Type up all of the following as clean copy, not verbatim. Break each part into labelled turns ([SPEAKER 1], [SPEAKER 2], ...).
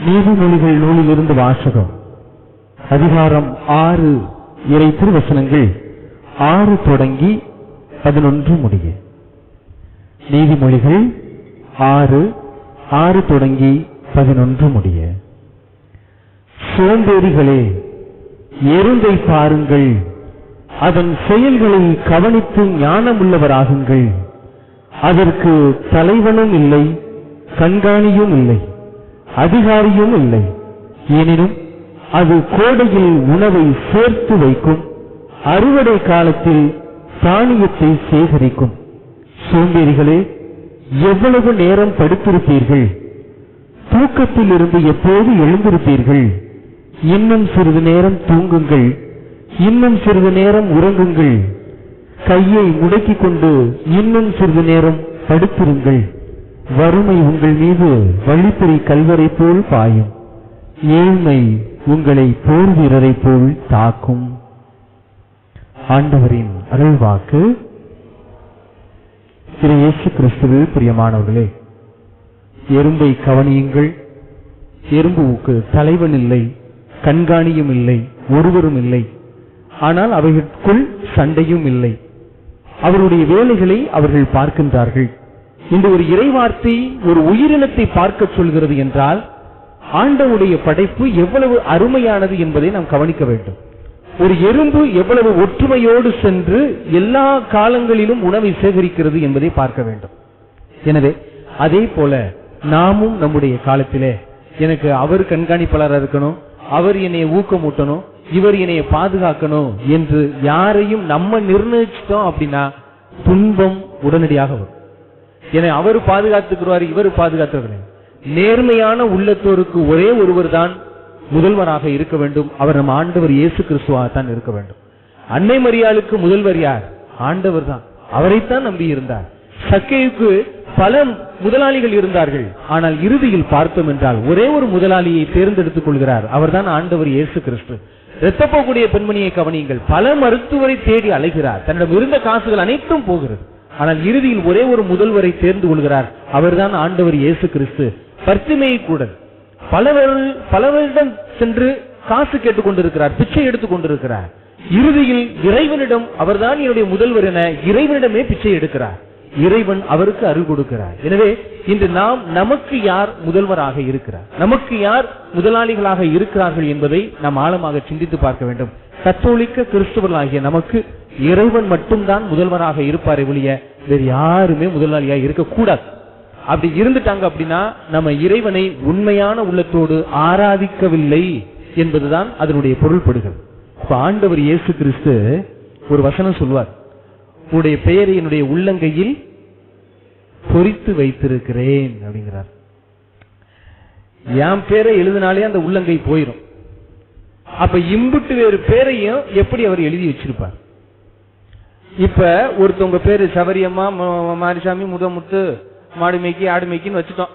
[SPEAKER 1] நீதிமொழிகள் நூலிலிருந்து வாசகம். அதிகாரம் 6, இறை திருவசனங்கள் 6 தொடங்கி 11 முடிய. நீதிமொழிகள் 6 தொடங்கி 11 முடிய. சோம்பேறிகளே, எறும்பை பாருங்கள், அதன் செயல்களை கவனித்து ஞானமுள்ளவராகுங்கள். அதற்கு தலைவனும் இல்லை, கண்காணியும் இல்லை, அதிகாரியும் இல்லை. எனினும் அது கோடையில் உணவை சேர்த்து வைக்கும், அறுவடை காலத்தில் தானியத்தை சேகரிக்கும். சோம்பேறிகளே, எவ்வளவு நேரம் படுத்திருப்பீர்கள்? தூக்கத்தில் இருந்து எப்போது எழுந்திருப்பீர்கள்? இன்னும் சிறிது நேரம் தூங்குங்கள், இன்னும் சிறிது நேரம் உறங்குங்கள். கையை முடக்கிக் கொண்டு இன்னும் சிறிது நேரம் படுத்திருங்கள். வறுமை உங்கள் மீது வழிப்பறி கல்வரை போல் பாயும், ஏழ்மை உங்களை போர் வீரரை போல் தாக்கும். ஆண்டவரின் அருள்வாக்கு. திரு இயேசு கிறிஸ்துவில் பிரியமானவர்களே, எறும்பை கவனியுங்கள். எறும்புக்கு தலைவன் இல்லை, கண்காணியும் இல்லை, ஒருவரும் இல்லை. ஆனால் அவைகளுக்குள் சண்டையும் இல்லை. அவருடைய வேலைகளை அவர்கள் பார்க்கின்றார்கள். இந்த ஒரு இறைவார்த்தை ஒரு உயிரினத்தை பார்க்க சொல்கிறது என்றால் ஆண்டவருடைய படைப்பு எவ்வளவு அருமையானது என்பதை நாம் கவனிக்க வேண்டும். ஒரு எறும்பு எவ்வளவு ஒற்றுமையோடு சென்று எல்லா காலங்களிலும் உணவை சேகரிக்கிறது என்பதை பார்க்க வேண்டும். எனவே அதே போல நாமும் நம்முடைய காலத்திலே எனக்கு அவர் கண்காணிப்பாளராக இருக்கணும், அவர் என்னை ஊக்கமூட்டணும், இவர் என்னை பாதுகாக்கணும் என்று யாரையும் நம்ம நிர்ணயிச்சிட்டோம் அப்படின்னா துன்பம் உடனடியாக வரும். என அவர் பாதுகாத்துக்கிறார், இவர் பாதுகாத்துக்கிறார். நேர்மையான உள்ளத்தோருக்கு ஒரே ஒருவர் தான் முதல்வராக இருக்க வேண்டும். அவர் நம் ஆண்டவர் இயேசு கிறிஸ்துவாகத்தான் இருக்க வேண்டும். அன்னை மரியாளுக்கு முதல்வர் யார்? ஆண்டவர் தான். அவரைத்தான் நம்பி இருந்தார். சக்கேயுக்கு பல முதலாளிகள் இருந்தார்கள். ஆனால் இறுதியில் பார்த்தோம் என்றால் ஒரே ஒரு முதலாளியை தேர்ந்தெடுத்துக் கொள்கிறார். அவர்தான் ஆண்டவர் இயேசு கிறிஸ்து. இரத்தப்போக்கூடிய பெண்மணியை கவனியுங்கள். பல மருத்துவரை தேடி அலைகிறார். தன்னிடம் இருந்த காசுகள் அனைத்தும் போகிறது. ஆனால் இறுதியில் ஒரே ஒரு முதல்வரை தேர்ந்து கொள்கிறார். அவர்தான் ஆண்டவர் இயேசு கிறிஸ்து. பர்த்திமேயு கூட பலவரிடம் சென்று காசு கேட்டுக் கொண்டிருக்கிறார், பிச்சை எடுத்துக் கொண்டிருக்கிறார். இறுதியில் இறைவனிடம் அவர்தான் என்னுடைய முதல்வர் என இறைவனிடமே பிச்சை எடுக்கிறார். இறைவன் அவருக்கு அருள் கொடுக்கிறார். எனவே இன்று நமக்கு யார் முதல்வராக இருக்கிறார், நமக்கு யார் முதலாளிகளாக இருக்கிறார்கள் என்பதை நாம் ஆழமாக சிந்தித்து பார்க்க வேண்டும். கத்தோலிக்க கிறிஸ்துவர்களாகிய நமக்கு இறைவன் மட்டும்தான் முதல்வராக இருப்பாரே ஒழிய வேறு யாருமே முதலாளியாக இருக்கக்கூடாது. அப்படி இருந்துட்டாங்க அப்படின்னா நம்ம இறைவனை உண்மையான உள்ளத்தோடு ஆராதிக்கவில்லை என்பதுதான் அதனுடைய பொருள்படுகிறது. இப்ப ஆண்டவர் இயேசு கிறிஸ்து ஒரு வசனம் சொல்வார், உன்னுடைய பெயரை என்னுடைய உள்ளங்கையில் பொறித்து வைத்திருக்கிறேன் அப்படிங்கிறார். என் பேரை எழுதினாலே அந்த உள்ளங்கை போயிடும். அப்ப இம்புட்டு வேறு பேரையும் எப்படி அவர் எழுதி வச்சிருப்பார்? இப்ப ஒருத்தவங்க பேரு சவரியம்மா, மாரிசாமி, முதமுத்து, மாடுமேக்கி, ஆடுமேக்கின்னு வச்சுட்டோம்.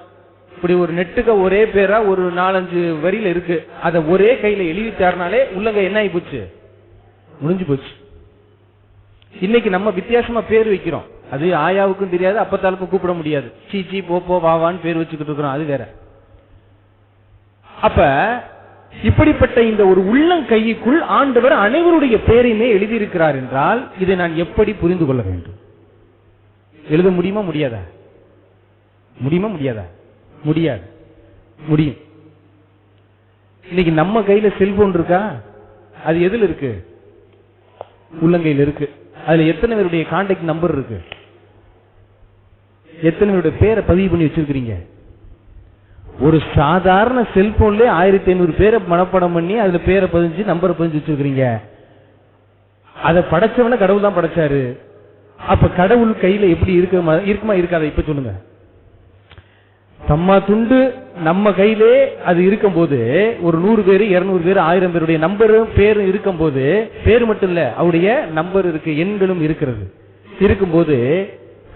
[SPEAKER 1] இப்படி ஒரு நெட்டுக்க ஒரே பேரா ஒரு 4-5 வரியில இருக்கு. அதை ஒரே கையில எழுதிட்டாருனாலே உள்ளங்கை என்ன ஆகி போச்சு? முடிஞ்சு போச்சு. இன்னைக்கு நம்ம வித்தியாசமா பேர் வைக்கிறோம். அது ஆயாவுக்கும் தெரியாது, அப்பத்தாளுக்கும் கூப்பிட முடியாது. சீச்சி, போப்போ, வாவான்னு பேர் வச்சுக்கிட்டு இருக்கிறோம். அது வேற. அப்ப இப்படிப்பட்ட இந்த ஒரு உள்ளங்கைக்குள் ஆண்டவர் அனைவருடைய பெயரையுமே எழுதியிருக்கிறார் என்றால் இதை நான் எப்படி புரிந்து கொள்ள வேண்டும்? எழுத முடியுமா முடியாதா? முடியுமா முடியாதா? முடியாது. முடியும். இன்னைக்கு நம்ம கையில செல்போன் இருக்கா? அது எதுல இருக்கு? உள்ளங்கையில் இருக்கு. அதுல எத்தனை பேருடைய கான்டாக்ட் நம்பர் இருக்கு? எத்தனை பேருடைய பேரை பதிவு பண்ணி வச்சிருக்கீங்க? ஒரு சாதாரண செல்போன்ல 1500 பேரை மனப்பாடம் பண்ணி அதுல பேரை பதிஞ்சு நம்பரை பதிஞ்சு வச்சிருக்கீங்க. அதை படைச்சவன கடவுள் தான் படைச்சாரு. அப்ப கடவுள் கையில எப்படி இருக்குமா இருக்காத? இப்ப சொல்லுங்க. தம்மா துண்டு நம்ம கையிலே அது இருக்கும் போது ஒரு 100 பேர், 200 பேர், 1000 பேருடைய நம்பரும் பேரும் இருக்கும் போது, பேரு மட்டும் இல்ல, அவருடைய நம்பர் இருக்கு, எண்களும் இருக்கிறது. இருக்கும்போது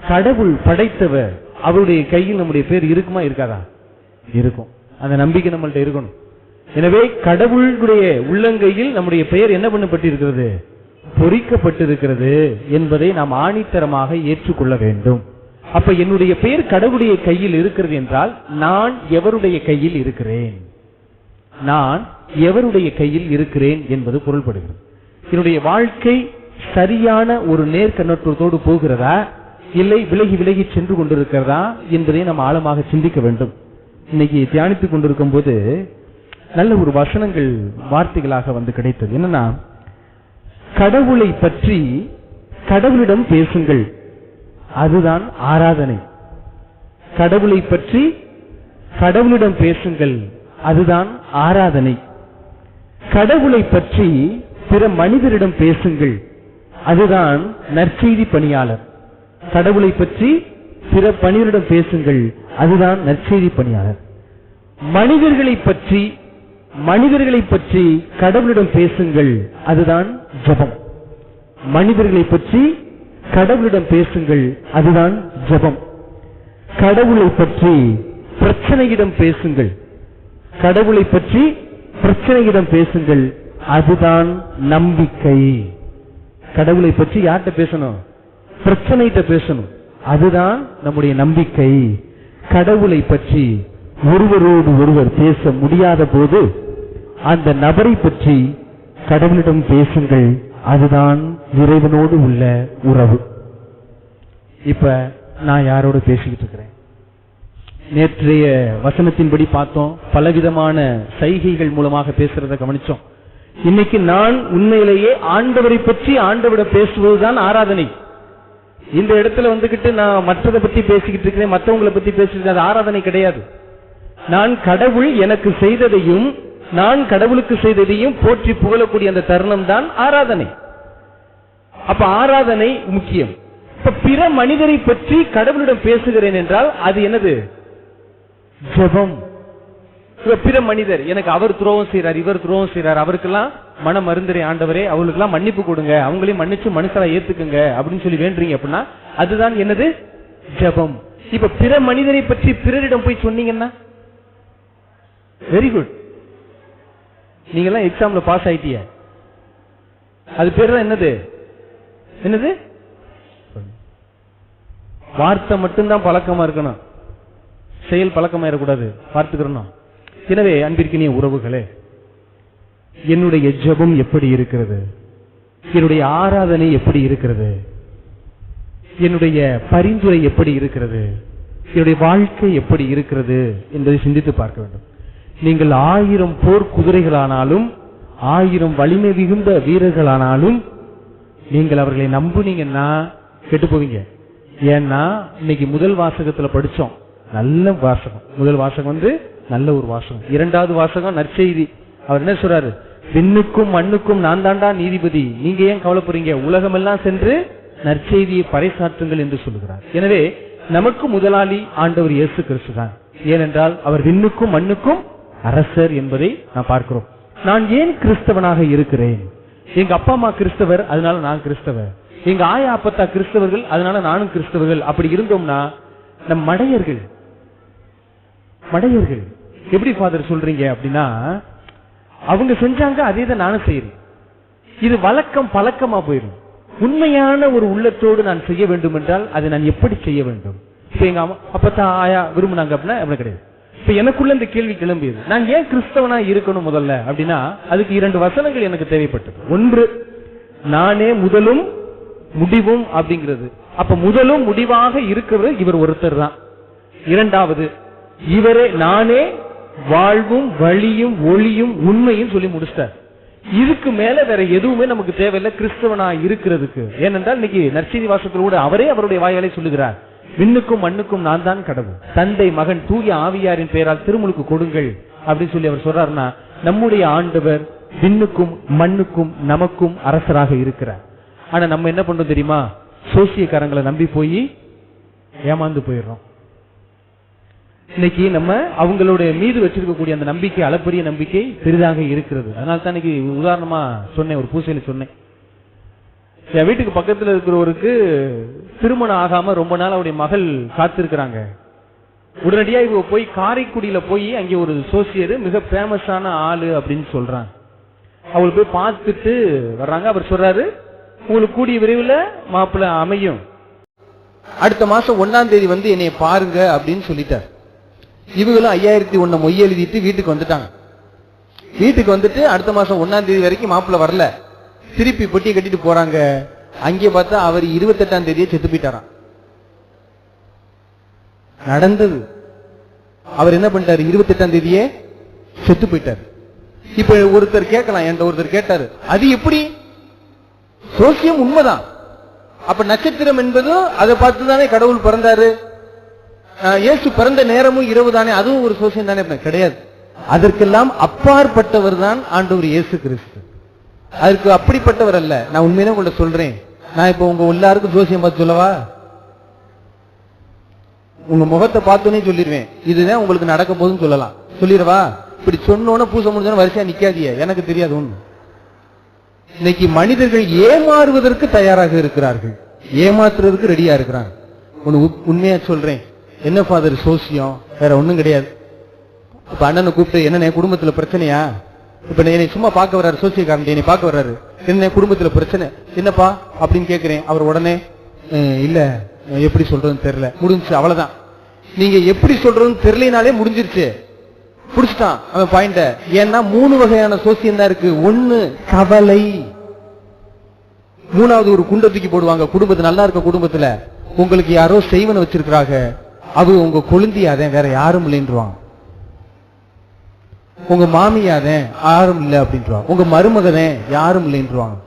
[SPEAKER 1] கடவுள் படைத்தவர் அவருடைய கையில் நம்முடைய பேர் இருக்குமா இருக்காதா? இருக்கும். அந்த நம்பிக்கை நம்மள்ட்ட இருக்கணும். எனவே கடவுளுடைய உள்ளங்கையில் நம்முடைய பெயர் என்ன பண்ணப்பட்டிருக்கிறது? பொறிக்கப்பட்டிருக்கிறது என்பதை நாம் ஆணித்தரமாக ஏற்றுக்கொள்ள வேண்டும். அப்ப என்னுடைய பெயர் கடவுளுடைய கையில் இருக்கிறது என்றால் நான் எவருடைய கையில் இருக்கிறேன்? நான் எவருடைய கையில் இருக்கிறேன் என்பது பொருள்படுகிறது. என்னுடைய வாழ்க்கை சரியான ஒரு நேர்கண்ணோட்டத்தோடு போகிறதா, இல்லை விலகி விலகி சென்று கொண்டிருக்கிறதா என்பதை நாம் ஆழமாக சிந்திக்க வேண்டும். இன்னைக்கு தியானித்துக் கொண்டிருக்கும் போது நல்ல ஒரு வசனங்கள் வார்த்தைகளாக வந்து கிடைத்தது. என்னன்னா, கடவுளை பற்றி கடவுளிடம் பேசுங்கள், அதுதான் ஆராதனை. கடவுளை பற்றி கடவுளிடம் பேசுங்கள், அதுதான் ஆராதனை. கடவுளை பற்றி பிற மனிதரிடம் பேசுங்கள், அதுதான் நற்செய்தி பணியாளர். கடவுளை பற்றி பிற மனிதரிடம் பேசுங்கள், அதுதான் நற்செய்தி பணியாளர். மனிதர்களை பற்றி கடவுளிடம் பேசுங்கள், அதுதான் ஜெபம். மனிதர்களை பற்றி கடவுளிடம் பேசுங்கள், அதுதான் ஜெபம். கடவுளை பற்றி பிரச்சனையிடம் பேசுங்கள், கடவுளை பற்றி பிரச்சனையிடம் பேசுங்கள், அதுதான் நம்பிக்கை. கடவுளை பற்றி யார்கிட்ட பேசணும்? பிரச்சனைகிட்ட பேசணும், அதுதான் நம்முடைய நம்பிக்கை. கடவுளை பற்றி ஒருவரோடு ஒருவர் பேச முடியாத போது அந்த நபரை பற்றி கடவுளிடம் பேசுங்கள், அதுதான் இறைவனோடு உள்ள உறவு. இப்ப நான் யாரோடு பேசிக்கிட்டு இருக்கிறேன்? நேற்றைய வசனத்தின்படி பார்த்தோம், பலவிதமான சைகைகள் மூலமாக பேசுறத கவனிச்சோம். இன்னைக்கு நான் உண்மையிலேயே ஆண்டவரை பற்றி ஆண்டவரிடம் பேசுவதுதான் ஆராதனை. இந்த இடத்துல வந்துகிட்டு நான் மற்றதை பத்தி பேசிக்கிட்டு இருக்கிறேன், மற்றவங்களை பத்தி பேசிட்டு, அது ஆராதனை கிடையாது. நான் கடவுள் எனக்கு செய்ததையும் நான் கடவுளுக்கு செய்ததையும் போற்றி புகழக்கூடிய அந்த தருணம் தான் ஆராதனை. அப்ப ஆராதனை முக்கியம். இப்ப பிற மனிதரை பற்றி கடவுளிடம் பேசுகிறேன் என்றால் அது என்னது? ஜெபம். பிற மனிதர் எனக்கு அவர் துரோகம் செய்யறார், இவர் துரோகம் செய்யறார், அவருக்கெல்லாம் மனம் மருந்துரை ஆண்டவரே, அவங்களுக்கெல்லாம் மன்னிப்பு கொடுங்க, அவங்களையும் மன்னிச்சு மனுஷரை ஏத்துக்குங்க அப்படின்னு சொல்லி வேண்டுறீங்க அப்படின்னா அதுதான் என்னது? ஜெபம். இப்ப பிற மனிதரை பற்றி பிறரிடம் போய் சொன்னீங்கன்னா வெரி குட், நீங்க எல்லாம் எக்ஸாம்ல பாஸ் ஆயிட்டீங்க, அது பேர் தான் என்னது? என்னது? வார்த்தை மட்டும்தான் பழக்கமா இருக்கணும், செயல் பழக்கமாயிடக்கூடாது, பார்த்துக்கிறோம். எனவே அன்பிற்கினிய உறவுகளே, என்னுடைய ஜெபம் எப்படி இருக்கிறது? என்னுடைய ஆராதனை எப்படி இருக்கிறது? என்னுடைய பரிந்துரை எப்படி இருக்கிறது? என்னுடைய வாழ்க்கை எப்படி இருக்கிறது என்பதை சிந்தித்து பார்க்க வேண்டும். நீங்கள் 1000 போர் குதிரைகளானாலும் 1000 வலிமை மிகுந்த வீரர்களானாலும் நீங்கள் அவர்களை நம்புனீங்கன்னா கெட்டு போவீங்க. ஏன்னா இன்னைக்கு முதல் வாசகத்துல படிச்சோம், நல்ல வாசகம். முதல் வாசகம் வந்து நல்ல ஒரு வாசகம். இரண்டாவது வாசகம் நற்செய்தி. அவர் என்ன சொல்றாரு? விண்ணுக்கும் மண்ணுக்கும் நான் தாண்டா நீதிபதி, நீங்க ஏன் கவலைப்படுறீங்க, உலகமெல்லாம் சென்று நற்செய்தியை பறைசாற்றுங்கள் என்று சொல்லுகிறார். எனவே நமக்கு முதலாளி ஆண்டவர் இயேசு கிறிஸ்து தான். ஏனென்றால் அவர் விண்ணுக்கும் மண்ணுக்கும் அரசர் என்பதை நான் பார்க்கிறோம். நான் ஏன் கிறிஸ்தவனாக இருக்கிறேன்? எங்க அப்பா அம்மா கிறிஸ்தவர், அதனால நான் கிறிஸ்தவர். எங்க ஆயா அப்பத்தா கிறிஸ்தவர்கள், அதனால நானும் கிறிஸ்தவர்கள். அப்படி இருந்தோம்னா நம் மடையர்கள் எப்படி ஃபாதர் சொல்றீங்க அப்படின்னா, அவங்க செஞ்சாங்க அதே தான் நானும் செய்யறேன். இது வழக்கம் பழக்கமா போயிடும். உண்மையான ஒரு உள்ளத்தோடு நான் செய்ய வேண்டும் என்றால் அதை நான் எப்படி செய்ய வேண்டும்? இப்ப எங்க அப்பத்தான் ஆயா விரும்பினாங்க அப்படின்னா அப்படி கிடையாது. இப்ப எனக்குள்ள இந்த கேள்வி கிளம்பியது, நான் ஏன் கிறிஸ்தவனா இருக்கணும் முதல்ல அப்படின்னா அதுக்கு 2 வசனங்கள் எனக்கு தேவைப்பட்டது. ஒன்று, நானே முதலும் முடிவும் அப்படிங்கிறது. அப்ப முதலும் முடிவாக இருக்கிறது இவர் ஒருத்தர் தான். இரண்டாவது, இவரே நானே வாழ்வும் வழியும் ஒளியும் உண்மையும் சொல்லி முடிச்சிட்டார். இதுக்கு மேல வேற எதுவுமே நமக்கு தேவையில்லை கிறிஸ்தவனா இருக்கிறதுக்கு. ஏனென்றால் இன்னைக்கு நற்செய்தி வாசகத்தில் கூட அவரே அவருடைய வாயாலே சொல்லுகிறார், விண்ணுக்கும் மண்ணுக்கும் நான் தான் கடவுள், தந்தை மகன் தூய ஆவியாரின் பெயரால் திருமுழுக்கு கொடுங்கள் அப்படின்னு சொல்லி அவர் சொல்றாருன்னா, நம்முடைய ஆண்டவர் விண்ணுக்கும் மண்ணுக்கும் நமக்கும் அரசராக இருக்கிறார். ஆனா நம்ம என்ன பண்றோம் தெரியுமா? சோசியக்காரங்களை நம்பி போய் ஏமாந்து போயிடுறோம். இன்னைக்கு நம்ம அவங்களுடைய மீது வச்சிருக்கக்கூடிய அந்த நம்பிக்கை, அளப்பரிய நம்பிக்கை பெரிதாக இருக்கிறது. அதனால தான் இன்னைக்கு உதாரணமா சொன்னேன், ஒரு பூசையில சொன்னேன், என் வீட்டுக்கு பக்கத்துல இருக்கிறவருக்கு திருமணம் ஆகாம ரொம்ப நாள் அவருடைய மகள் காத்திருக்கிறாங்க. உடனடியா இவங்க போய் காரைக்குடியில போய் அங்கே ஒரு சோசியர் மிக பேமஸான ஆளு அப்படின்னு சொல்றாங்க. அவளை போய் பார்த்துட்டு வர்றாங்க. அவர் சொல்றாரு, உங்களுக்கு கூடிய விரைவில் மாப்பிள்ளை அமையும், அடுத்த மாசம் 1ஆம் தேதி வந்து என்னைய பாருங்க அப்படின்னு சொல்லிட்டார். இவங்களும் 5001 மொய் எழுதிட்டு வீட்டுக்கு வந்துட்டாங்க.
[SPEAKER 2] வீட்டுக்கு வந்துட்டு அடுத்த மாசம் 1ஆம் தேதி வரைக்கும் மாப்பிள்ள வரல. திருப்பி பொட்டி கட்டிட்டு போறாங்க. அங்கே பார்த்தா அவர் 28ஆம் தேதியே செத்து போயிட்டாராம். நடந்தது. அவர் என்ன பண்ணிட்டாரு? 28ஆம் தேதியே செத்து போயிட்டார். இப்ப ஒருத்தர் கேட்கலாம், என்கிட்ட ஒருத்தர் கேட்டாரு, அது எப்படி? சோசியம் உண்மைதான். அப்ப நட்சத்திரம் என்பதும் அதை பார்த்துதானே கடவுள் பிறந்தாரு. இயேசு பிறந்த நேரமும் இரவு தானே, அதுவும் ஒரு சோசியம் தானே? கிடையாது. அதற்கெல்லாம் அப்பாற்பட்டவர் தான் ஆண்டவர் இயேசு கிறிஸ்து. அதற்கு அப்படிப்பட்டவர் அல்ல. நான் உண்மையிலே உங்களை சொல்றேன். நான் இப்ப உங்க எல்லாருக்கும் ஜோசியம் பார்த்து சொல்லவா? உங்க முகத்தை பார்த்தோன்னே சொல்லிடுவேன், இதுதான் உங்களுக்கு நடக்க போதுன்னு சொல்லலாம். சொல்லிடுவா? இப்படி சொன்னோன்னு பூசை முடிஞ்சோன்னு வரிசையா நிக்காதிய, எனக்கு தெரியாது ஒண்ணு. இன்னைக்கு மனிதர்கள் ஏமாறுவதற்கு தயாராக இருக்கிறார்கள், ஏமாத்துறதுக்கு ரெடியா இருக்கிறாங்க. ஒண்ணு உண்மையா சொல்றேன். என்ன ஃபாதர் சோசியம்? வேற ஒண்ணும் கிடையாது. இப்ப அண்ணனை கூப்பிட்டு, என்ன குடும்பத்துல பிரச்சனையா? இப்ப என்னை சும்மா பார்க்க வர்றாரு, சோசியக்காரன் என்னை பார்க்க வர்றாரு, என்ன குடும்பத்துல பிரச்சனை என்னப்பா அப்படின்னு கேட்கிறேன். அவர் உடனே இல்ல எப்படி சொல்றதுன்னு தெரியல, முடிஞ்சிச்சு, அவ்வளவுதான். நீங்க எப்படி சொல்றதுன்னு தெரியலனாலே முடிஞ்சிருச்சு, புடிச்சிட்டான் அவன் பாயிண்ட. ஏன்னா 3 வகையான சோசியம் தான் இருக்கு. ஒண்ணு கவலை, மூணாவது ஒரு குண்டை தூக்கி போடுவாங்க. குடும்பத்து நல்லா இருக்க குடும்பத்துல உங்களுக்கு யாரோ செய்வன வச்சிருக்கிறாங்க, அது உங்க கொழுந்தியாதேன், வேற யாரும் இல்லைன்றாங்க. உங்க மாமியாதேன், யாரும் இல்லை அப்படின்றாங்க. உங்க மருமகனே, யாரும் இல்லைன்றாங்க.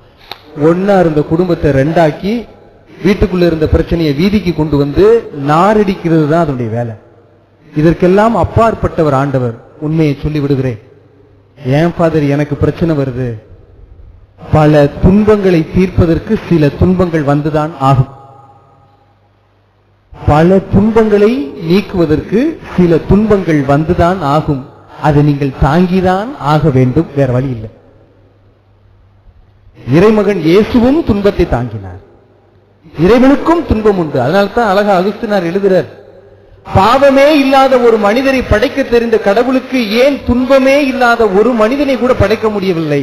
[SPEAKER 2] ஒன்னா இருந்த குடும்பத்தை 2ஆக்கி வீட்டுக்குள்ள இருந்த பிரச்சனையை வீதிக்கு கொண்டு வந்து நாரடிக்கிறது தான் அதனுடைய வேலை. இதற்கெல்லாம் அப்பாற்பட்டவர் ஆண்டவர். உண்மையை சொல்லி விடுகிறேன். ஏன் ஃபாதர் எனக்கு பிரச்சனை வருது? பல துன்பங்களை தீர்ப்பதற்கு சில துன்பங்கள் வந்துதான் ஆகும். பல துன்பங்களை நீக்குவதற்கு சில துன்பங்கள் வந்துதான் ஆகும். அதை நீங்கள் தாங்கிதான் ஆக வேண்டும், வேற வழி இல்லை. இறைமகன் இயேசுவும் துன்பத்தை தாங்கினார். இறைவனுக்கும் துன்பம் உண்டு. அதனால்தான் அழகா அகுஸ்தினார் எழுதுகிறார், பாவமே இல்லாத ஒரு மனிதரை படைக்க தெரிந்த கடவுளுக்கு ஏன் துன்பமே இல்லாத ஒரு மனிதனை கூட படைக்க முடியவில்லை?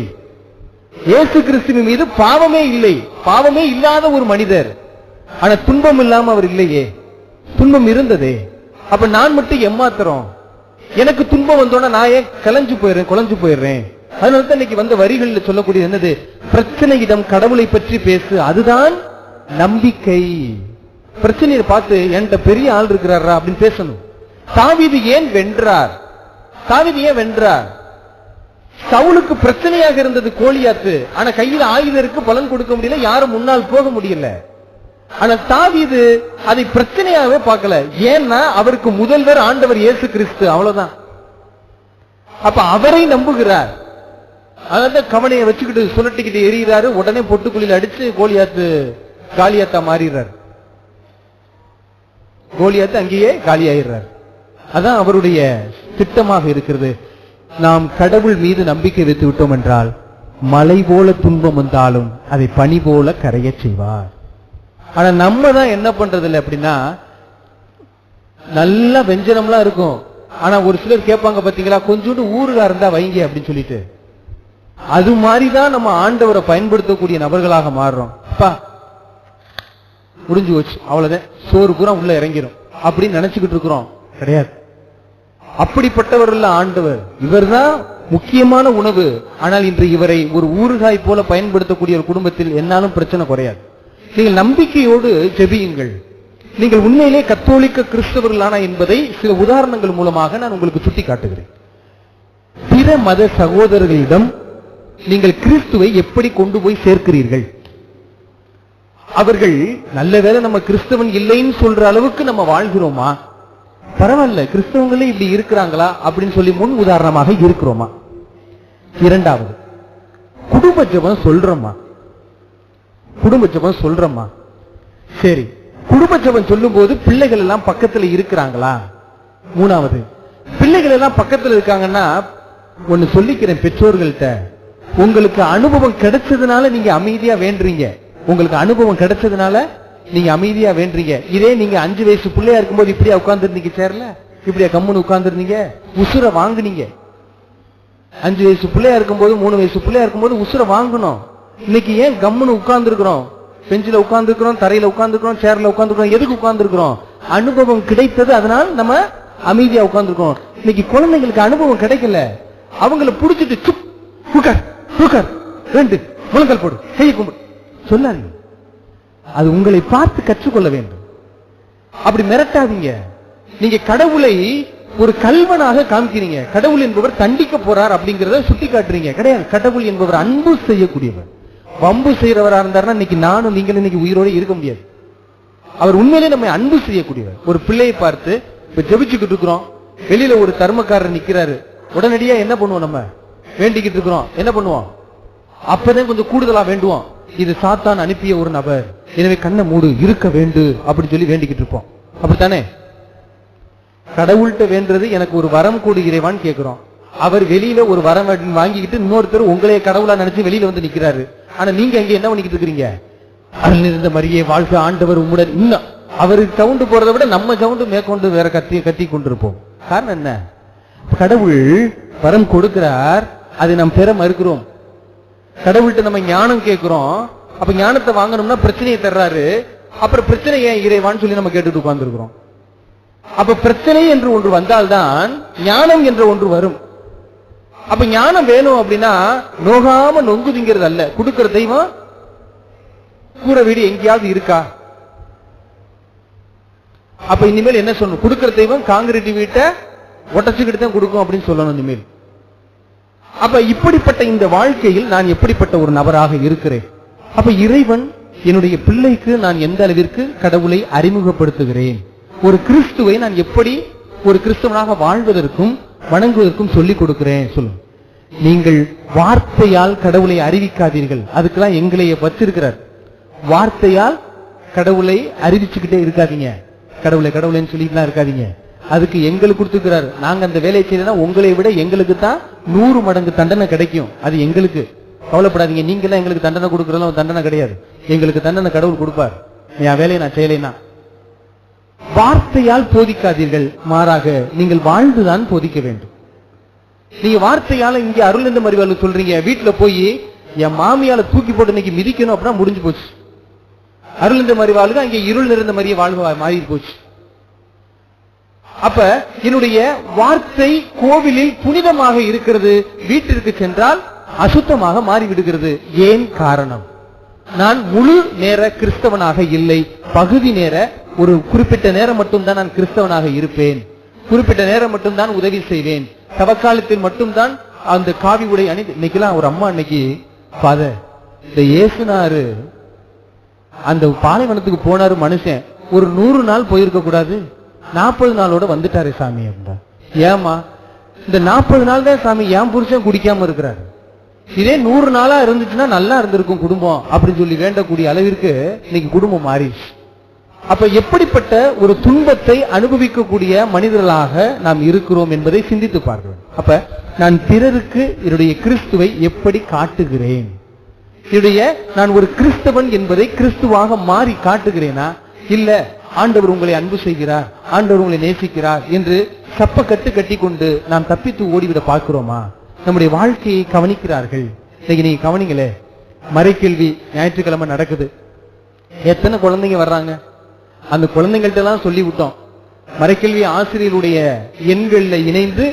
[SPEAKER 2] இயேசு கிறிஸ்துவின் மீது பாவமே இல்லை, பாவமே இல்லாத ஒரு மனிதர், ஆனா துன்பம் இல்லாம அவர் இல்லையே. துன்பம் இருந்ததே. அப்ப நான் மட்டும் ஏமாத்துறோம்? எனக்கு துன்பம் வந்தோன்னா நான் ஏன் குலைஞ்சு போயிடுறேன்? அதனால இன்னைக்கு வந்த வரிகளில் சொல்லக்கூடிய என்னது? பிரச்சனையிடம் கடவுளை பற்றி பேசு, அதுதான் நம்பிக்கை. பிரச்சனையை பார்த்து என்கிட்ட பெரிய ஆள் இருக்கிறாரா அப்படின்னு பேசணும். தாவீது ஏன் வென்றார்? தாவீது ஏன் வென்றார்? சவுலுக்கு பிரச்சனையாக இருந்தது கோலியாத்து, ஆனா கையில் ஆயுதம் இருக்கு, பலன் கொடுக்க முடியல, யாரும் முன்னால் போக முடியல. ஆனா தாவீது அதை பிரச்சனையாகவே பார்க்கல. ஏன்னா அவருக்கு முதல்வர் ஆண்டவர் இயேசு கிறிஸ்து, அவ்வளவுதான். அப்ப அவரை நம்புகிறார். அதான் கவனையை வச்சுக்கிட்டு சுழட்டிக்கிட்டு எறிகிறாரு. உடனே பொட்டுக்குழியில் அடிச்சு காலியாத்தா மாறிடுறார். கோலியாத்து அங்கேயே காலியாயிடுறார். அதான் அவருடைய திட்டமாக இருக்கிறது. நாம் கடவுள் மீது நம்பிக்கை வைத்து விட்டோம் என்றால் மலை போல துன்பம் வந்தாலும் அதை பனி போல கரைய செய்வார். ஆனா நம்ம தான் என்ன பண்றது இல்லை அப்படின்னா, நல்ல வெஞ்சனம்லாம் இருக்கும், ஆனா ஒரு சிலர் கேட்பாங்க பாத்தீங்களா, கொஞ்சோண்டு ஊறுகா இருந்தா வைங்க அப்படின்னு சொல்லிட்டு, அது மாதிரிதான் நம்ம ஆண்டவரை பயன்படுத்தக்கூடிய நபர்களாக மாறுறோம். அப்பா முடிஞ்சு போச்சு, அவ்வளவுதான், சோறு பூரா உள்ள இறங்கிடும் அப்படின்னு நினைச்சுக்கிட்டு இருக்கிறோம். கிடையாது. அப்படிப்பட்டவர்கள் ஆண்டவர். இவர் தான் முக்கியமான உணவு. ஆனால் இன்று இவரை ஒரு ஊறுகாய் போல பயன்படுத்தக்கூடிய ஒரு குடும்பத்தில் என்னாலும் பிரச்சனை குறையாது. நீங்கள் நம்பிக்கையோடு ஜெபியுங்கள். நீங்கள் உண்மையிலே கத்தோலிக்க கிறிஸ்தவர்களான என்பதை சில உதாரணங்கள் மூலமாக நான் உங்களுக்கு சுட்டி காட்டுகிறேன். பிற மத சகோதரர்களிடம் நீங்கள் கிறிஸ்துவை எப்படி கொண்டு போய் சேர்க்கிறீர்கள்? அவர்கள் நல்ல வேளை நம்ம கிறிஸ்தவன் இல்லைன்னு சொல்ற அளவுக்கு நம்ம வாழ்கிறோமா? பரவாயில்ல, கிறிஸ்தவங்களே இப்படி இருக்கிறாங்களா அப்படின்னு சொல்லி முன் உதாரணமாக இருக்கிறோமா? இரண்டாவது, குடும்ப ஜெபம் சொல்றோமா? குடும்ப ஜெபம் சொல்றோமா? சரி, குடும்ப ஜெபம் சொல்லும் போது பிள்ளைகள் எல்லாம் பக்கத்துல இருக்கிறாங்களா? மூணாவது, பிள்ளைகள் எல்லாம் பக்கத்துல இருக்காங்கன்னா ஒன்னு சொல்லிக்கிறேன் பெற்றோர்கள்ட்ட, உங்களுக்கு அனுபவம் கிடைச்சதுனால நீங்க அமைதியா வேண்டுறீங்க. உங்களுக்கு அனுபவம் கிடைச்சதுனால நீங்க அமைதியா வேண்டுறீங்க. இதே நீங்க 5 வயசு பிள்ளையா இருக்கும்போது இப்படியா உட்கார்ந்து இருந்தீங்க, சேர்ல இப்படியா கம்முன்னு உட்கார்ந்து இருந்தீங்க, உசுர வாங்குனீங்க. 5 வயசு பிள்ளையா இருக்கும்போது 3 வயசு பிள்ளையா இருக்கும்போது உசுர வாங்கணும். இன்னைக்கு ஏன் கம்முன்னு உட்கார்ந்து இருக்கிறோம்? பெஞ்சில உட்கார்ந்து இருக்கிறோம், தரையில உட்கார்ந்து இருக்கிறோம், சேர்ல உட்கார்ந்து இருக்கிறோம். எதுக்கு உட்கார்ந்து இருக்கிறோம்? அனுபவம் கிடைத்தது, அதனால் நம்ம அமைதியா உட்கார்ந்து இருக்கோம். இன்னைக்கு குழந்தைங்களுக்கு அனுபவம் கிடைக்கல. அவங்கள புடிச்சிட்டு சுப் உட்கார் உட்கார் 2 முழங்கால் போடு கையை கும்பிடு சொல்லாதீங்க. அது உங்களை பார்த்து கற்றுக்கொள்ள வேண்டும். அப்படி மிரட்டாதீங்க. நீங்க கடவுளை ஒரு கல்வனாக காமிக்கிறீங்க. கடவுள் என்பவர் தண்டிக்க போறார் அப்படிங்கறத சுட்டி காட்டுறீங்க. கிடையாது. கடவுள் என்பவர் அன்பு செய்யக்கூடியவர். வம்பு செய்யறவரா இருந்தாருன்னா இன்னைக்கு நானும் நீங்களும் இன்னைக்கு உயிரோடு இருக்க முடியாது. அவர் உண்மையிலே நம்ம அன்பு செய்யக்கூடியவர். ஒரு பிள்ளையை பார்த்து இப்ப ஜெபிச்சுக்கிட்டு இருக்கிறோம், வெளியில ஒரு தர்மக்காரர் நிக்கிறாரு, உடனடியா என்ன பண்ணுவோம்? நம்ம வேண்டிக்கிட்டு இருக்கிறோம், என்ன பண்ணுவோம்? அப்பதான் கொஞ்சம் கூடுதலா வேண்டுவோம். இது சாத்தான் அனுப்பிய ஒரு நபர், எனவே கண்ணை மூடு, இருக்க வேண்டு அப்படின்னு சொல்லி வேண்டிக்கிட்டு இருப்போம். அப்படித்தானே? கடவுள்கிட்ட வேண்டது எனக்கு ஒரு வரம் கூடு இறைவான்னு கேட்கிறோம். அவர் வெளியில ஒரு வரம் வாங்கிக்கிட்டு இன்னொருத்தர் உங்களையே கடவுளா நினைச்சு வெளியில வந்து நிக்கிறாரு. ஆனா நீங்க அங்க என்ன பண்ணிக்கிட்டு இருக்கிறீங்க? அருள் நிறைந்த மரியே வாழ்க ஆண்டவர் உம்முடன். இன்னும் அவருக்கு சவுண்டு போறதை விட நம்ம சவுண்டு மேற்கொண்டு வேற கத்தி கொண்டிருப்போம். காரணம் என்ன? கடவுள் வரம் கொடுக்கிறார், அதை நாம் பெற மறுக்கிறோம். கடவுள்கிட்ட நம்ம ஞானம் கேட்கிறோம், அப்ப ஞானத்தை வாங்கணும்னா பிரச்சனையை தர்றாரு. அப்புறம் பிரச்சனை ஏன் இறைவான்னு சொல்லி நம்ம கேட்டுட்டு உட்கார்ந்துருக்கிறோம். அப்ப பிரச்சனை என்று ஒன்று வந்தால்தான் ஞானம் என்ற ஒன்று வரும். அப்ப ஞானம் வேணும் அப்படின்னா நோகாம நொங்குதிங்கிறது அல்ல. கொடுக்கிற தெய்வம் கூரை வீடு எங்கேயாவது இருக்கா? அப்ப இனிமேல் என்ன சொல்லணும்? கொடுக்கிற தெய்வம் காங்கிரீட் வீட்டை ஒட்டச்சுக்கிட்டு தான் கொடுக்கும் அப்படின்னு சொல்லணும் இனிமேல். அப்ப இப்படிப்பட்ட இந்த வாழ்க்கையில் நான் எப்படிப்பட்ட ஒரு நபராக இருக்கிறேன்? அப்ப இறைவன் என்னுடைய பிள்ளைக்கு நான் எந்த அளவிற்கு கடவுளை அறிமுகப்படுத்துகிறேன்? ஒரு கிறிஸ்துவை நான் எப்படி ஒரு கிறிஸ்தவனாக வாழ்வதற்கும் வணங்குவதற்கும் சொல்லிக் கொடுக்கிறேன்? சொல்லுங்க. நீங்கள் வார்த்தையால் கடவுளை அறிவிக்காதீர்கள். அதுக்கெல்லாம் எங்களை வச்சிருக்கிறார். வார்த்தையால் கடவுளை அறிவிச்சுக்கிட்டே இருக்காதீங்க. கடவுளை கடவுளைன்னு சொல்லிட்டுலாம் இருக்காதீங்க. அதுக்கு எங்களுக்கு கொடுத்துக்கிறார். நாங்க அந்த வேலையை செய்யறதா உங்களை விட எங்களுக்கு தான் 100 மடங்கு தண்டனை கிடைக்கும். அது எங்களுக்கு. கவலைப்படாதீங்க. நீங்க எல்லாம் எங்களுக்கு தண்டனை கொடுக்கறதுல தண்டனை கிடையாது. எங்களுக்கு தண்டனை கடவுள் கொடுப்பார். என் வேலையை நான் செய்யலைன்னா. வார்த்தையால் போதிக்காதீர்கள், மாறாக நீங்கள் வாழ்ந்துதான் போதிக்க வேண்டும். நீங்க வார்த்தையால இங்க அருள் இருந்த மறிவாளு சொல்றீங்க, வீட்டுல போய் என் மாமியால தூக்கி போட்டு இன்னைக்கு மிதிக்கணும் அப்படின்னா முடிஞ்சு போச்சு. அருள் இருந்த மறிவாளுக்கு அங்கே இருள் நிறைந்த மாதிரியே வாழ்வு மாறி போச்சு. அப்ப என்னுடைய வார்த்தை கோவிலில் புனிதமாக இருக்கிறது, வீட்டிற்கு சென்றால் அசுத்தமாக மாறிவிடுகிறது. ஏன் காரணம்? நான் முழு நேர கிறிஸ்தவனாக இல்லை, பகுதி நேர ஒரு குறிப்பிட்ட நேரம் மட்டும்தான் நான் கிறிஸ்தவனாக இருப்பேன். குறிப்பிட்ட நேரம் மட்டும்தான் உதவி செய்வேன். தவக்காலத்தில் மட்டும்தான் அந்த காவி உடை அணிந்து. இன்னைக்கெல்லாம் ஒரு அம்மா இன்னைக்கு ஃபாதர் இந்த இயேசுனாரு அந்த பாலைவனத்துக்கு போனாரு மனுஷன், ஒரு 100 நாள் போயிருக்க கூடாது, 40 நாளோட வந்துட்டாரு சாமி அப்படின்னா. ஏமா இந்த 40 நாள் தான் சாமி என் புருஷன் குடிக்காம இருக்கிறாரு, இதே 100 நாளா இருந்துச்சுன்னா நல்லா இருந்திருக்கும் குடும்பம் அப்படின்னு சொல்லி வேண்டக்கூடிய அளவிற்கு இன்னைக்கு குடும்பம் மாறிடுச்சு. அப்ப எப்படிப்பட்ட ஒரு துன்பத்தை அனுபவிக்கக்கூடிய மனிதர்களாக நாம் இருக்கிறோம் என்பதை சிந்தித்து பார்க்கிறோம். அப்ப நான் பிறருக்கு என்னுடைய கிறிஸ்துவை எப்படி காட்டுகிறேன்? என்னுடைய நான் ஒரு கிறிஸ்தவன் என்பதை கிறிஸ்துவாக மாறி காட்டுகிறேனா? இல்ல ஆண்டவர் உங்களை அன்பு செய்கிறார், ஆண்டவர் உங்களை நேசிக்கிறார் என்று சப்ப கட்டு கட்டி கொண்டு நாம் தப்பித்து ஓடிவிட பார்க்கிறோமா? நம்முடைய வாழ்க்கையை கவனிக்கிறார்கள். இன்னைக்கு நீங்க கவனிங்களே, மறைக்கல்வி ஞாயிற்றுக்கிழமை நடக்குது. எத்தனை குழந்தைங்க வர்றாங்க? அந்த குழந்தைங்கள்ட்ட எல்லாம் சொல்லி விட்டோம், மறைக்கல்வி ஆசிரியருடைய எண்கள்ல இணைந்து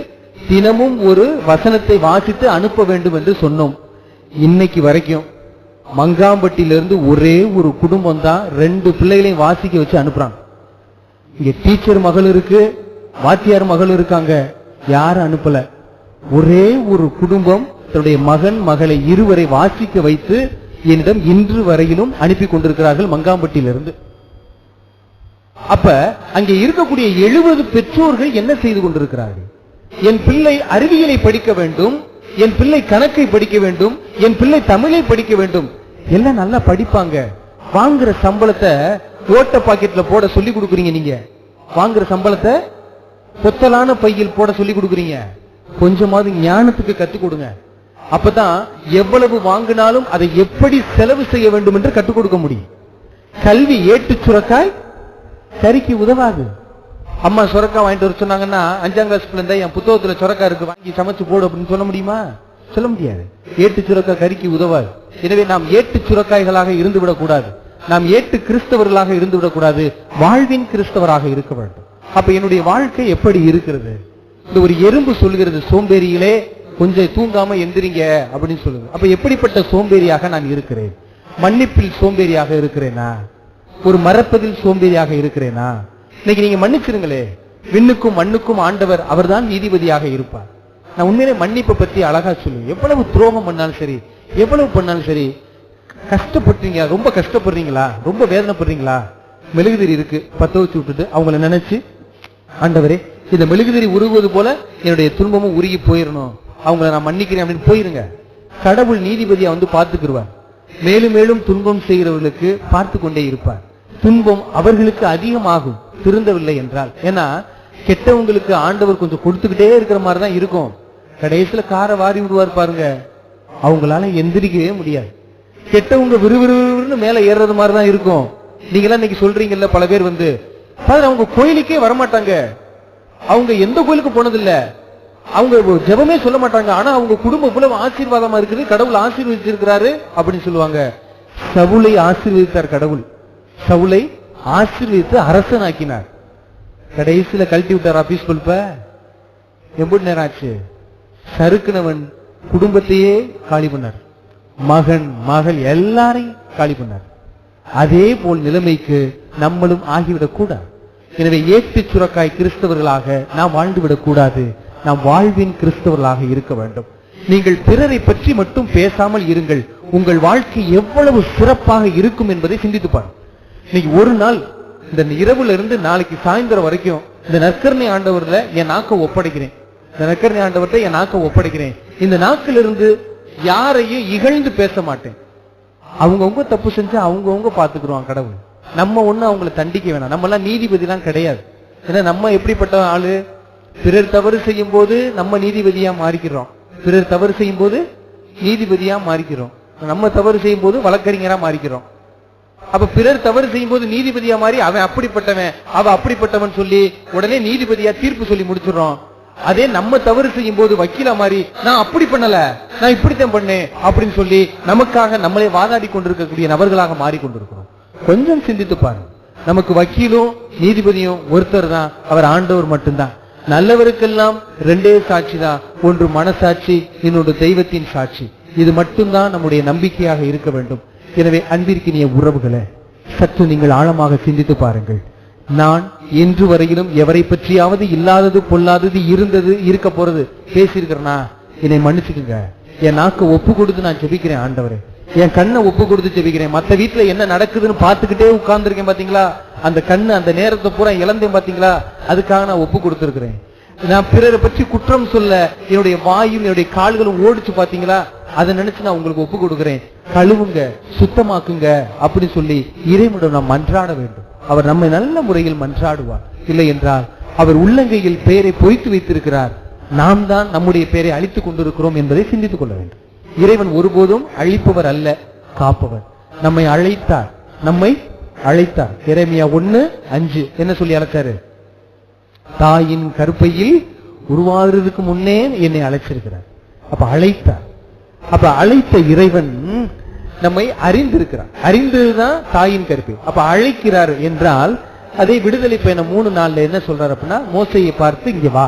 [SPEAKER 2] தினமும் ஒரு வசனத்தை வாசித்து அனுப்ப வேண்டும் என்று சொன்னோம். இன்னைக்கு வரைக்கும் மங்காம்பட்டியிலிருந்து ஒரே ஒரு குடும்பம் தான் 2 பிள்ளைகளையும் வாசிக்க வச்சு அனுப்புறாங்க. இங்க டீச்சர் மகள் இருக்கு, வாத்தியார் மகள் இருக்காங்க, யாரும் அனுப்பல. ஒரே ஒரு குடும்பம் தன்னுடைய மகன் மகளை இருவரை வாசிக்க வைத்து என்னிடம் இன்று வரையிலும் அனுப்பி கொண்டிருக்கிறார்கள் மங்காம்பட்டியிலிருந்து. அப்ப அங்கே இருக்கக்கூடிய 70 பெற்றோர்கள் என்ன செய்து கொண்டிருக்கிறார்கள்? என் பிள்ளை அறிவியலை படிக்க வேண்டும், என் பிள்ளை கணக்கை படிக்க வேண்டும், என் பிள்ளை தமிழை படிக்க வேண்டும். எல்லாம் நல்லா படிப்பாங்க. வாங்குற சம்பளத்தை ஓட்ட பாக்கெட்ல போட சொல்லி கொடுக்குறீங்க. நீங்க வாங்குற சம்பளத்தை பொத்தலான பையில் போட சொல்லி கொடுக்குறீங்க. கொஞ்சமாவது ஞானத்துக்கு கற்றுக் கொடுங்க. அப்பதான் எவ்வளவு வாங்கினாலும் அதை எப்படி செலவு செய்ய வேண்டும் என்று கற்றுக் கொடுக்க முடியும். கல்வி ஏட்டு சுரக்காய் கறிக்கு உதவாது. அம்மா சுரக்காய் வாங்கிட்டு வர சொன்னாங்கன்னா 5ஆம் கிளாஸ் பிள்ளை என் புத்தகத்துல சுரக்காய் இருக்கு வாங்கி சமைச்சு போடு அப்படின்னு சொல்ல முடியுமா? சொல்ல முடியாது. ஏட்டு சுரக்காய் கறிக்கு உதவாது. எனவே நாம் ஏட்டு சுரக்காய்களாக இருந்து விடக்கூடாது, நாம் ஏட்டு கிறிஸ்தவர்களாக இருந்து விடக்கூடாது, வாழ்வின் கிறிஸ்தவராக இருக்க வேண்டும். அப்ப என்னுடைய வாழ்க்கை எப்படி இருக்கிறது? இந்த ஒரு எறும்பு சொல்கிறது, சோம்பேறியிலே கொஞ்சம் தூங்காம எந்திரிங்க அப்படின்னு சொல்லுது. அப்ப எப்படிப்பட்ட சோம்பேறியாக நான் இருக்கிறேன்? மன்னிப்பில் சோம்பேறியாக இருக்கிறேனா? ஒரு மறப்பதில் சோம்பேறியாக இருக்கிறேனா? இன்னைக்கு நீங்க மன்னிச்சிருங்களே, விண்ணுக்கும் மண்ணுக்கும் ஆண்டவர் அவர்தான் நீதிபதியாக இருப்பார். நான் உண்மையிலே மன்னிப்பை பத்தி அழகா சொல்லுவேன். எவ்வளவு துரோகம் பண்ணாலும் சரி, எவ்வளவு பண்ணாலும் சரி, கஷ்டப்படுறீங்க, ரொம்ப கஷ்டப்படுறீங்களா, ரொம்ப வேதனைப்படுறீங்களா, மெழுகுதிரி இருக்கு பத்த வச்சு விட்டுட்டு அவங்கள நினைச்சு, ஆண்டவரே இந்த மெழுகுதிரி உருகுவது போல என்னுடைய துன்பமும் உருகி போயிடணும், அவங்கள நான் மன்னிக்கிறேன் அப்படின்னு போயிருங்க. கடவுள் நீதிபதியா வந்து பார்த்துக்கிடுவார். மேலும் மேலும் துன்பம் செய்கிறவர்களுக்கு பார்த்து கொண்டே இருப்பார். துன்பம் அவர்களுக்கு அதிகமாகும் திருந்தவில்லை என்றால். ஏன்னா கெட்டவங்களுக்கு ஆண்டவர் கொஞ்சம் கொடுத்துக்கிட்டே இருக்கிற மாதிரி தான் இருக்கும். கடைசியில காரை வாரி விடுவார் பாருங்க, அவங்களால எந்திரிக்கவே முடியாது. கெட்டவங்க விறுவிறுன்னு மேல ஏறது மாதிரி தான் இருக்கும். நீங்களாம் இன்னைக்கு சொல்றீங்கல்ல, பல பேர் வந்து அவங்க கோயிலுக்கே வரமாட்டாங்க, அவங்க எந்த கோயிலுக்கு போனதில்ல, அவங்க ஜெபமே சொல்ல மாட்டாங்க, ஆனா அவங்க குடும்பம் இவ்வளவு ஆசீர்வாதமா இருக்குது, கடவுள் ஆசீர்வதிச்சிருக்கிறாரு அப்படின்னு சொல்லுவாங்க. சவுலை ஆசீர்வதித்தார் கடவுள். சவுலை ஆசீர்வதித்து அரசனாக்கினார். கடைசியில கழட்டி விட்டார் ஆபீஸ் பொறுப்ப. எப்படி நேரம் ஆச்சு? சறுக்குனவன் குடும்பத்தையே காலி பண்ணார், மகன் மகள் எல்லாரையும் காலி பண்ணார். அதே போல் நிலைமைக்கு நம்மளும் ஆகிவிடக் கூடாது. எனவே ஏட்டு சுரக்காய் கிறிஸ்தவர்களாக நாம் வாழ்ந்துவிடக் கூடாது. நாம் வாழ்வின் கிறிஸ்தவர்களாக இருக்க வேண்டும். நீங்கள் பிறரை பற்றி மட்டும் பேசாமல் இருங்கள். உங்கள் வாழ்க்கை எவ்வளவு சிறப்பாக இருக்கும் என்பதை சிந்தித்து பாருங்கள். இன்னைக்கு ஒரு நாள், இந்த இரவுல இருந்து நாளைக்கு சாயந்தரம் வரைக்கும் இந்த நற்கருணை ஆண்டவர்ல என் நாக்கை ஒப்படைக்கிறேன். இந்த நற்கருணை ஆண்டவர்கிட்ட என் நாக்கை ஒப்படைக்கிறேன். இந்த நாக்கிலிருந்து யாரையும் இகழ்ந்து பேச மாட்டேன். அவங்கவுங்க தப்பு செஞ்சா அவங்கவுங்க பாத்துக்குருவாங்க கடவுள். நம்ம ஒண்ணு அவங்களை தண்டிக்க வேணாம். நம்ம எல்லாம் நீதிபதி எல்லாம் கிடையாது. ஏன்னா நம்ம எப்படிப்பட்ட ஆளு, பிறர் தவறு செய்யும் போது நம்ம நீதிபதியா மாறிக்கிறோம், பிறர் தவறு செய்யும் போது நீதிபதியா மாறிக்கிறோம், நம்ம தவறு செய்யும் போது வழக்கறிஞரா மாறிக்கிறோம். அப்ப பிறர் தவறு செய்யும் போது நீதிபதியா மாறி அவன் அப்படிப்பட்டவன் அவ அப்படிப்பட்டவன் சொல்லி உடனே நீதிபதியா தீர்ப்பு சொல்லி முடிச்சிடறோம். அதே நம்ம தவறு செய்யும் போது வக்கீலா மாறி நான் அப்படி பண்ணல, நான் இப்படித்தான் பண்ணேன் அப்படின்னு சொல்லி நமக்காக நம்மளே வாதாடி கொண்டிருக்கக்கூடிய நபர்களாக மாறிக்கொண்டிருக்கிறோம். கொஞ்சம் சிந்தித்து பாருங்க. நமக்கு வக்கீலும் நீதிபதியும் ஒருத்தர் தான், அவர் ஆண்டவர் மட்டும்தான். நல்லவருக்கெல்லாம் ரெண்டே சாட்சி தான், ஒன்று மனசாட்சி, இன்னொன்று தெய்வத்தின் சாட்சி. இது மட்டும்தான் நம்முடைய நம்பிக்கையாக இருக்க வேண்டும். எனவே அன்பிற்கினிய உறவுகளை சற்று நீங்கள் ஆழமாக சிந்தித்து பாருங்கள். நான் இன்று வரையிலும் எவரை பற்றியாவது இல்லாதது பொல்லாதது இருந்தது இருக்க போறது பேசியிருக்கிறேனா, என்னை மன்னிச்சுக்குங்க. என் நாக்கு ஒப்பு கொடுத்து நான் ஜெபிக்கிறேன் ஆண்டவரே, என் கண்ணை ஒப்பு கொடுத்து ஜெபிக்கிறேன். மற்ற வீட்டுல என்ன நடக்குதுன்னு பார்த்துக்கிட்டே உட்கார்ந்துருக்கேன் பாத்தீங்களா, அந்த கண்ணு அந்த நேரத்தை பூரா இழந்தேன் பாத்தீங்களா, அதுக்காக நான் ஒப்பு கொடுத்திருக்கிறேன். நான் பிறரை பற்றி குற்றம் சொல்ல என்னுடைய வாயும் என்னுடைய கால்களும் ஓடிச்சு பாத்தீங்களா, அதை நினைச்சு நான் உங்களுக்கு ஒப்பு கொடுக்கிறேன். கழுவுங்க, சுத்தமாக்குங்க அப்படி சொல்லி இறைவனிடம் நாம் மன்றாட வேண்டும். அவர் நம்மை நல்ல முறையில் மன்றாடுவார். இல்லை என்றால் அவர் உள்ளங்கையில் பெயரை பொய்த்து வைத்திருக்கிறார், நாம் தான் நம்முடைய பெயரை அழித்துக் கொண்டிருக்கிறோம் என்பதை சிந்தித்துக் கொள்ள வேண்டும். இறைவன் ஒருபோதும் அழிப்பவர் அல்ல, காப்பவர். நம்மை அழைத்தார். எரேமியா 1:5 என்ன சொல்லி அழைச்சாரு? தாயின் கருப்பையில் உருவாகிறதுக்கு முன்னே என்னை அழைச்சிருக்கிறார். அப்ப அழைத்தார். அப்ப அழைத்த இறைவன் நம்மை அறிந்திருக்கிறார். அறிந்ததுதான் தாயின் கருப்பை. அப்ப அழைக்கிறார் என்றால் அதே விடுதலை பயணம் 3 நாள்ல என்ன சொல்றாரு அப்படின்னா, மோசையை பார்த்து இங்க வா,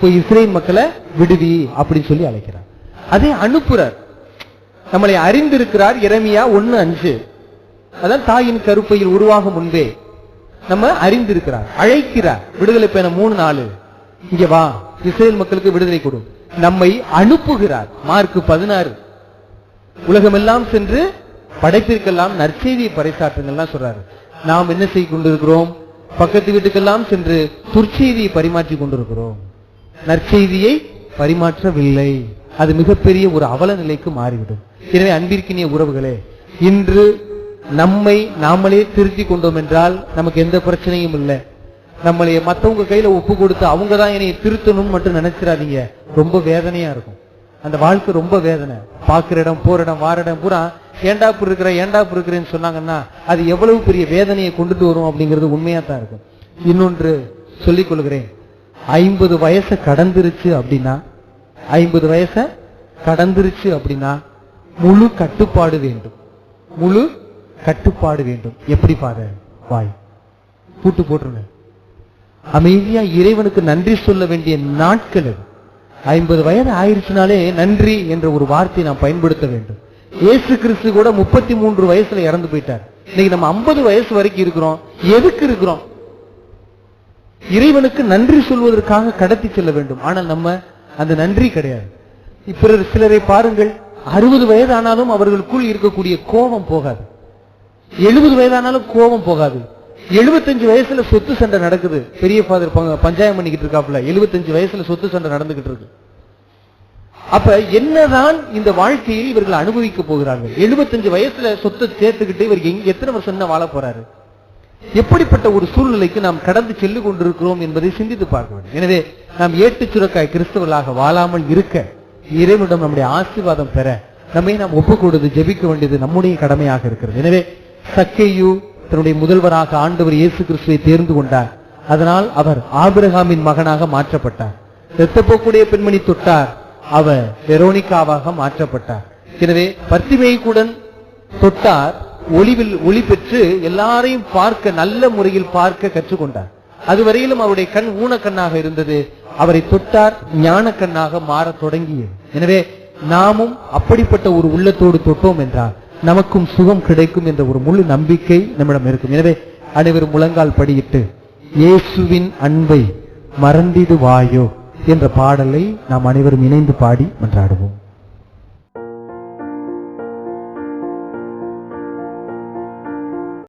[SPEAKER 2] போய் இஸ்ரேல் மக்களை விடுவி அப்படின்னு சொல்லி அழைக்கிறார். அதே அனுப்புறார். நம்மளை அறிந்திருக்கிறார். எரேமியா 1:5. அதான் தாயின் கருப்பையில் உருவாகும் முன்பே நம்ம அறிந்திருக்கிறார். அழைக்கிறார். விடுதலை பயணம் 3:4 இங்க வா, இஸ்ரேல் மக்களுக்கு விடுதலை கொடு. நம்மை அனுப்புகிறார். மார்க் 16 உலகமெல்லாம் சென்று படைப்பிற்கெல்லாம் நற்செய்தியை பறைசாற்றுங்கள்லாம் சொல்றாரு. நாம் என்ன செய்து கொண்டிருக்கிறோம்? பக்கத்து வீட்டுக்கெல்லாம் சென்று துர்ச்செய்தியை பரிமாற்றி கொண்டிருக்கிறோம், நற்செய்தியை பரிமாற்றவில்லை. அது மிகப்பெரிய ஒரு அவல நிலைக்கு மாறிவிடும். எனவே அன்பிற்கினிய உறவுகளே, இன்று நம்மை நாமளே திருத்தி கொண்டோம் என்றால் நமக்கு எந்த பிரச்சனையும் இல்லை. நம்மளை மற்றவங்க கையில ஒப்பு கொடுத்து அவங்க தான் என்னை திருத்தணும்னு மட்டும் நினைச்சிடாதீங்க. ரொம்ப வேதனையா இருக்கும். அந்த வாழ்க்கை ரொம்ப வேதனை. பாக்குற இடம், போற இடம், வார இடம் பூரா ஏண்டாப்பு இருக்கிறேன்னு சொன்னாங்கன்னா அது எவ்வளவு பெரிய வேதனையை கொண்டுட்டு வரும் அப்படிங்கிறது உண்மையா தான் இருக்கும். இன்னொன்று சொல்லிக் கொள்கிறேன், 50 வயசை கடந்துருச்சு அப்படின்னா, 50 வயசை கடந்துருச்சு அப்படின்னா முழு கட்டுப்பாடு வேண்டும். முழு கட்டுப்பாடு வேண்டும். எப்படி பாரு, வாய் பூட்டு போட்டுருங்க. அமைதியா இறைவனுக்கு நன்றி சொல்ல வேண்டிய நாட்கள் அது. 50 வயது ஆயிருச்சுனாலே நன்றி என்ற ஒரு வார்த்தையை நாம் பயன்படுத்த வேண்டும். இயேசு கிறிஸ்து கூட 33 வயசுல இறந்து போயிட்டார். இன்னைக்கு நம்ம 50 வயசு வரைக்கும் இருக்கிறோம். எதுக்கு இருக்கிறோம்? இறைவனுக்கு நன்றி சொல்வதற்காக கடத்தி செல்ல வேண்டும். ஆனால் நம்ம அந்த நன்றி கிடையாது. இப்ப சிலரை பாருங்கள், 60 வயது ஆனாலும் அவர்களுக்குள் இருக்கக்கூடிய கோபம் போகாது. 70 வயதானாலும் கோபம் போகாது. 75 வயசுல சொத்து சண்டை நடக்குது. பெரிய ஃபாதர் பஞ்சாயம் பண்ணிக்கிட்டு இருக்காப்புல. 75 வயசுல சொத்து சண்டை நடந்துகிட்டு இருக்கு. அப்ப என்னதான் இந்த வாழ்க்கையில் இவர்கள் அனுபவிக்க போகிறார்கள்? 75 வயசுல சொத்தை சேர்த்துக்கிட்டு இவருக்கு எத்தனை வருஷம் தான் வாழ போறாரு? எப்படிப்பட்ட ஒரு சூழ்நிலைக்கு நாம் கடந்து செல்லு கொண்டிருக்கிறோம் என்பதை சிந்தித்து பார்க்க வேண்டும். எனவே நாம் ஏட்டு சுரக்காய் கிறிஸ்தவர்களாக வாழாமல் இருக்க, இறைவனிடம் நம்முடைய ஆசீர்வாதம் பெற நம்மை நாம் ஒப்புக் கொடுத்து ஜெபிக்க வேண்டியது நம்முடைய கடமையாக இருக்கிறது. எனவே சக்கேயு தன்னுடைய முதல்வராக ஆண்டவர் இயேசு கிறிஸ்துவை தேர்ந்து கொண்டார். அதனால் அவர் ஆபிரகாமின் மகனாக மாற்றப்பட்டார். இரத்தப்போக்குடைய பெண்மணி தொட்டார், அவர் வெரோனிகாவாக மாற்றப்பட்டார். எனவே பர்த்திமேயுடன் தொட்டார், ஒளி பெற்று எல்லாரையும் பார்க்க, நல்ல முறையில் பார்க்க கற்றுக்கொண்டார். அதுவரையிலும் அவருடைய கண் ஊனக்கண்ணாக இருந்தது. அவரை தொட்டார், ஞான கண்ணாக மாற தொடங்கியது. எனவே நாமும் அப்படிப்பட்ட ஒரு உள்ளத்தோடு தொட்டோம் என்றால் நமக்கும் சுகம் கிடைக்கும் என்ற ஒரு முழு நம்பிக்கை நம்மிடம் இருக்கும். எனவே அனைவரும் முழங்கால் படியிட்டு இயேசுவின் அன்பை மறந்திடுவாயோ என்ற பாடலை நாம் அனைவரும் இணைந்து பாடி மன்றாடுவோம்.